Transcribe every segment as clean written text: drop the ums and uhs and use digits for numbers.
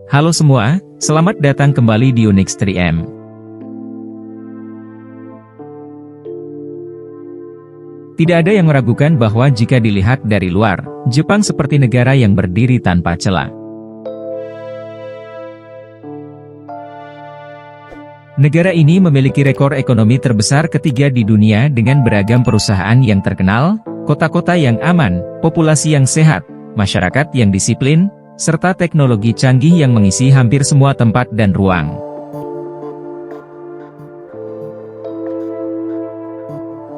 Halo semua, selamat datang kembali di Unix 3M. Tidak ada yang meragukan bahwa jika dilihat dari luar, Jepang seperti negara yang berdiri tanpa celah. Negara ini memiliki rekor ekonomi terbesar ketiga di dunia dengan beragam perusahaan yang terkenal, kota-kota yang aman, populasi yang sehat, masyarakat yang disiplin, serta teknologi canggih yang mengisi hampir semua tempat dan ruang.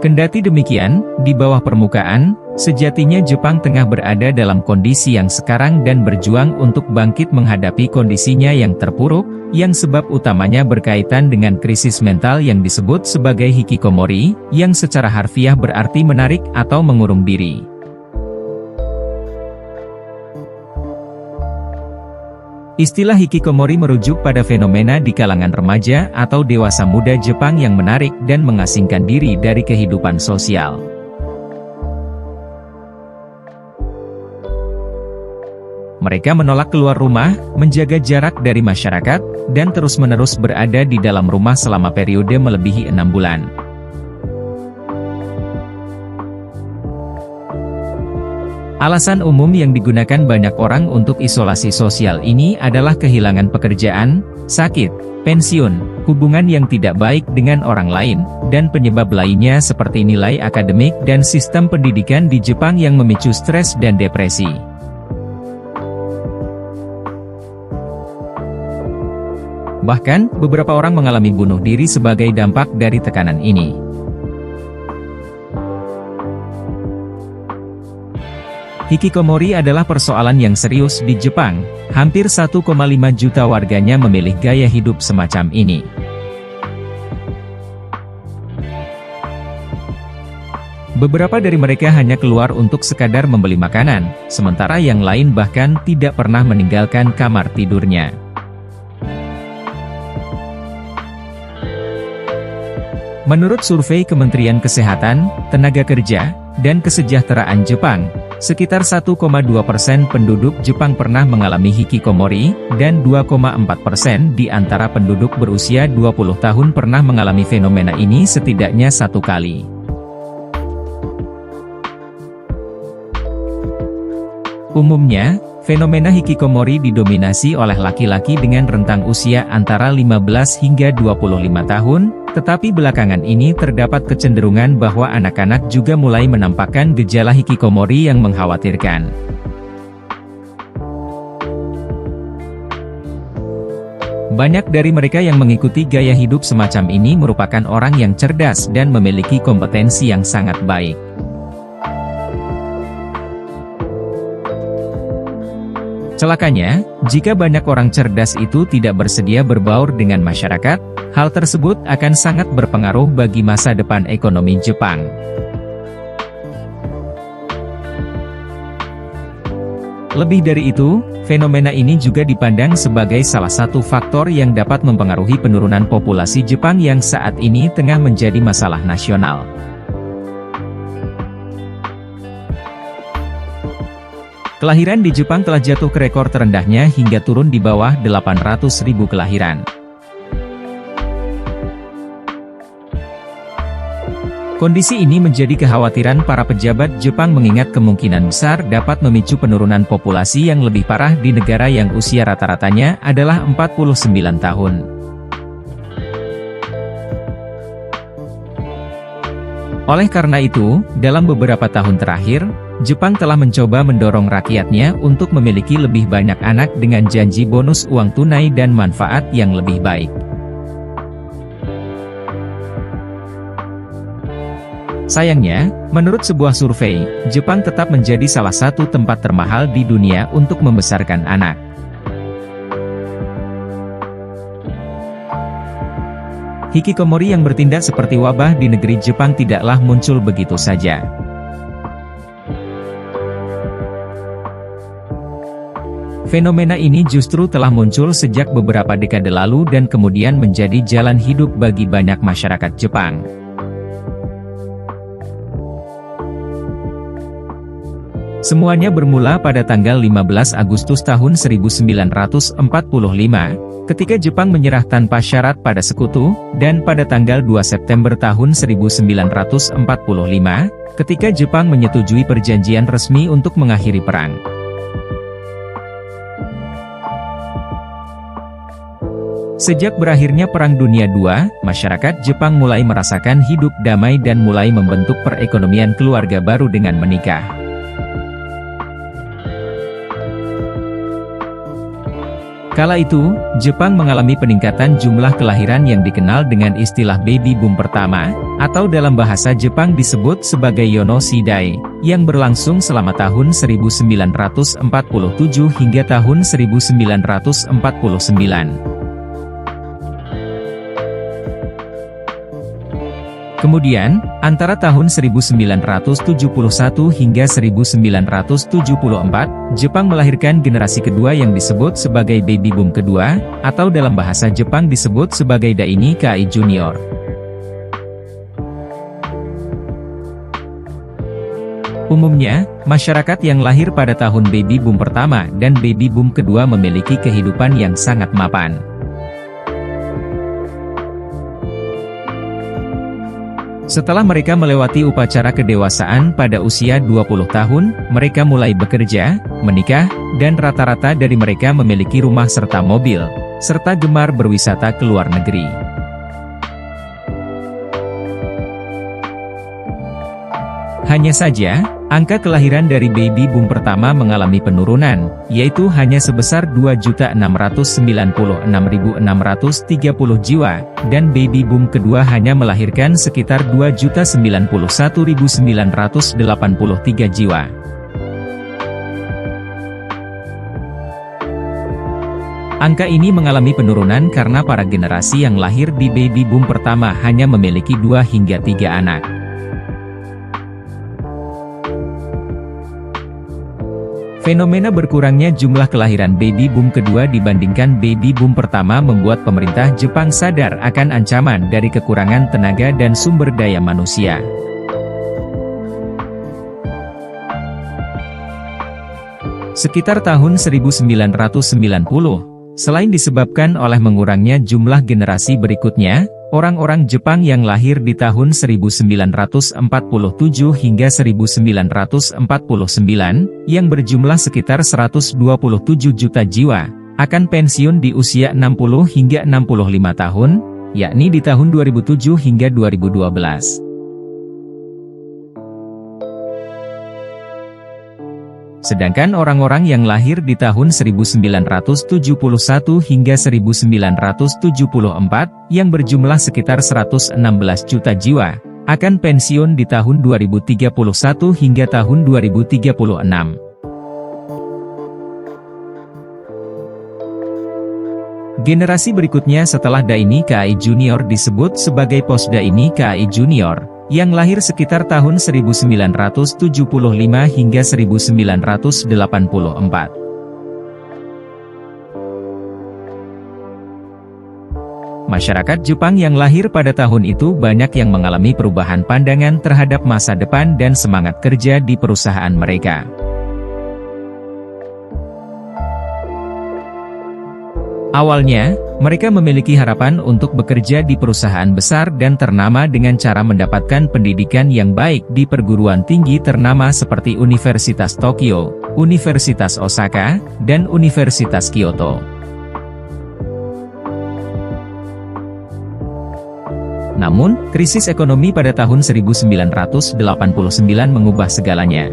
Kendati demikian, di bawah permukaan, sejatinya Jepang tengah berada dalam kondisi yang sekarang dan berjuang untuk bangkit menghadapi kondisinya yang terpuruk, yang sebab utamanya berkaitan dengan krisis mental yang disebut sebagai hikikomori, yang secara harfiah berarti menarik atau mengurung diri. Istilah hikikomori merujuk pada fenomena di kalangan remaja atau dewasa muda Jepang yang menarik dan mengasingkan diri dari kehidupan sosial. Mereka menolak keluar rumah, menjaga jarak dari masyarakat, dan terus-menerus berada di dalam rumah selama periode melebihi 6 bulan. Alasan umum yang digunakan banyak orang untuk isolasi sosial ini adalah kehilangan pekerjaan, sakit, pensiun, hubungan yang tidak baik dengan orang lain, dan penyebab lainnya seperti nilai akademik dan sistem pendidikan di Jepang yang memicu stres dan depresi. Bahkan, beberapa orang mengalami bunuh diri sebagai dampak dari tekanan ini. Hikikomori adalah persoalan yang serius di Jepang, hampir 1,5 juta warganya memilih gaya hidup semacam ini. Beberapa dari mereka hanya keluar untuk sekadar membeli makanan, sementara yang lain bahkan tidak pernah meninggalkan kamar tidurnya. Menurut survei Kementerian Kesehatan, Tenaga Kerja, dan Kesejahteraan Jepang, sekitar 1,2% penduduk Jepang pernah mengalami hikikomori, dan 2,4% di antara penduduk berusia 20 tahun pernah mengalami fenomena ini setidaknya 1 kali. Umumnya, fenomena hikikomori didominasi oleh laki-laki dengan rentang usia antara 15 hingga 25 tahun, tetapi belakangan ini terdapat kecenderungan bahwa anak-anak juga mulai menampakkan gejala hikikomori yang mengkhawatirkan. Banyak dari mereka yang mengikuti gaya hidup semacam ini merupakan orang yang cerdas dan memiliki kompetensi yang sangat baik. Celakanya, jika banyak orang cerdas itu tidak bersedia berbaur dengan masyarakat, hal tersebut akan sangat berpengaruh bagi masa depan ekonomi Jepang. Lebih dari itu, fenomena ini juga dipandang sebagai salah satu faktor yang dapat mempengaruhi penurunan populasi Jepang yang saat ini tengah menjadi masalah nasional. Kelahiran di Jepang telah jatuh ke rekor terendahnya hingga turun di bawah 800.000 kelahiran. Kondisi ini menjadi kekhawatiran para pejabat Jepang mengingat kemungkinan besar dapat memicu penurunan populasi yang lebih parah di negara yang usia rata-ratanya adalah 49 tahun. Oleh karena itu, dalam beberapa tahun terakhir, Jepang telah mencoba mendorong rakyatnya untuk memiliki lebih banyak anak dengan janji bonus uang tunai dan manfaat yang lebih baik. Sayangnya, menurut sebuah survei, Jepang tetap menjadi salah satu tempat termahal di dunia untuk membesarkan anak. Hikikomori yang bertindak seperti wabah di negeri Jepang tidaklah muncul begitu saja. Fenomena ini justru telah muncul sejak beberapa dekade lalu dan kemudian menjadi jalan hidup bagi banyak masyarakat Jepang. Semuanya bermula pada tanggal 15 Agustus tahun 1945, ketika Jepang menyerah tanpa syarat pada sekutu, dan pada tanggal 2 September tahun 1945, ketika Jepang menyetujui perjanjian resmi untuk mengakhiri perang. Sejak berakhirnya Perang Dunia II, masyarakat Jepang mulai merasakan hidup damai dan mulai membentuk perekonomian keluarga baru dengan menikah. Kala itu, Jepang mengalami peningkatan jumlah kelahiran yang dikenal dengan istilah baby boom pertama, atau dalam bahasa Jepang disebut sebagai Yono Shidai, yang berlangsung selama tahun 1947 hingga tahun 1949. Kemudian, antara tahun 1971 hingga 1974, Jepang melahirkan generasi kedua yang disebut sebagai baby boom kedua, atau dalam bahasa Jepang disebut sebagai Daini Kai Junior. Umumnya, masyarakat yang lahir pada tahun baby boom pertama dan baby boom kedua memiliki kehidupan yang sangat mapan. Setelah mereka melewati upacara kedewasaan pada usia 20 tahun, mereka mulai bekerja, menikah, dan rata-rata dari mereka memiliki rumah serta mobil, serta gemar berwisata ke luar negeri. Hanya saja, angka kelahiran dari baby boom pertama mengalami penurunan, yaitu hanya sebesar 2.696.630 jiwa, dan baby boom kedua hanya melahirkan sekitar 2.091.983 jiwa. Angka ini mengalami penurunan karena para generasi yang lahir di baby boom pertama hanya memiliki 2 hingga 3 anak. Fenomena berkurangnya jumlah kelahiran baby boom kedua dibandingkan baby boom pertama membuat pemerintah Jepang sadar akan ancaman dari kekurangan tenaga dan sumber daya manusia. Sekitar tahun 1990, selain disebabkan oleh mengurangnya jumlah generasi berikutnya, orang-orang Jepang yang lahir di tahun 1947 hingga 1949, yang berjumlah sekitar 127 juta jiwa, akan pensiun di usia 60 hingga 65 tahun, yakni di tahun 2007 hingga 2012. Sedangkan orang-orang yang lahir di tahun 1971 hingga 1974, yang berjumlah sekitar 116 juta jiwa, akan pensiun di tahun 2031 hingga tahun 2036. Generasi berikutnya setelah Daini Kai Junior disebut sebagai Post Daini Kai Junior, yang lahir sekitar tahun 1975 hingga 1984. Masyarakat Jepang yang lahir pada tahun itu banyak yang mengalami perubahan pandangan terhadap masa depan dan semangat kerja di perusahaan mereka. Awalnya, mereka memiliki harapan untuk bekerja di perusahaan besar dan ternama dengan cara mendapatkan pendidikan yang baik di perguruan tinggi ternama seperti Universitas Tokyo, Universitas Osaka, dan Universitas Kyoto. Namun, krisis ekonomi pada tahun 1989 mengubah segalanya.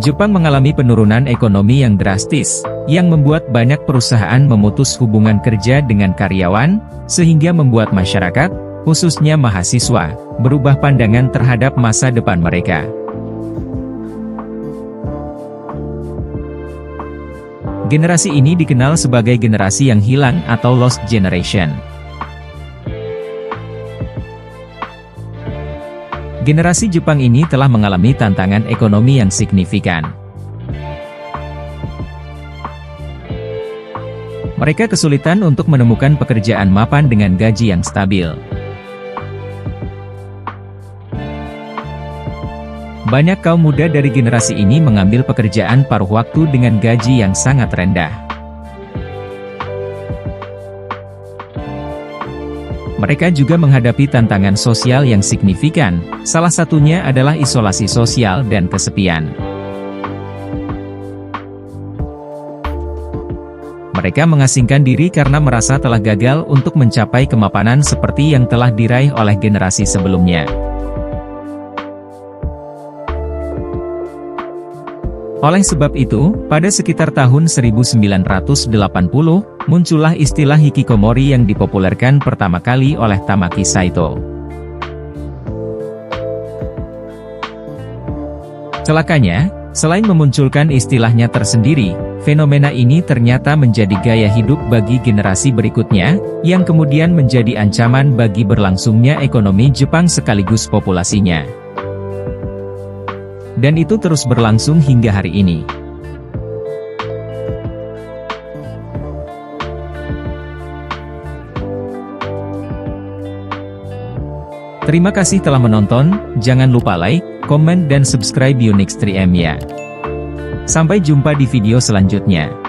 Jepang mengalami penurunan ekonomi yang drastis, yang membuat banyak perusahaan memutus hubungan kerja dengan karyawan, sehingga membuat masyarakat, khususnya mahasiswa, berubah pandangan terhadap masa depan mereka. Generasi ini dikenal sebagai generasi yang hilang atau lost generation. Generasi Jepang ini telah mengalami tantangan ekonomi yang signifikan. Mereka kesulitan untuk menemukan pekerjaan mapan dengan gaji yang stabil. Banyak kaum muda dari generasi ini mengambil pekerjaan paruh waktu dengan gaji yang sangat rendah. Mereka juga menghadapi tantangan sosial yang signifikan, salah satunya adalah isolasi sosial dan kesepian. Mereka mengasingkan diri karena merasa telah gagal untuk mencapai kemapanan seperti yang telah diraih oleh generasi sebelumnya. Oleh sebab itu, pada sekitar tahun 1980, muncullah istilah hikikomori yang dipopulerkan pertama kali oleh Tamaki Saito. Celakanya, selain memunculkan istilahnya tersendiri, fenomena ini ternyata menjadi gaya hidup bagi generasi berikutnya, yang kemudian menjadi ancaman bagi berlangsungnya ekonomi Jepang sekaligus populasinya. Dan itu terus berlangsung hingga hari ini. Terima kasih telah menonton, jangan lupa like, komen dan subscribe Unix 3M ya. Sampai jumpa di video selanjutnya.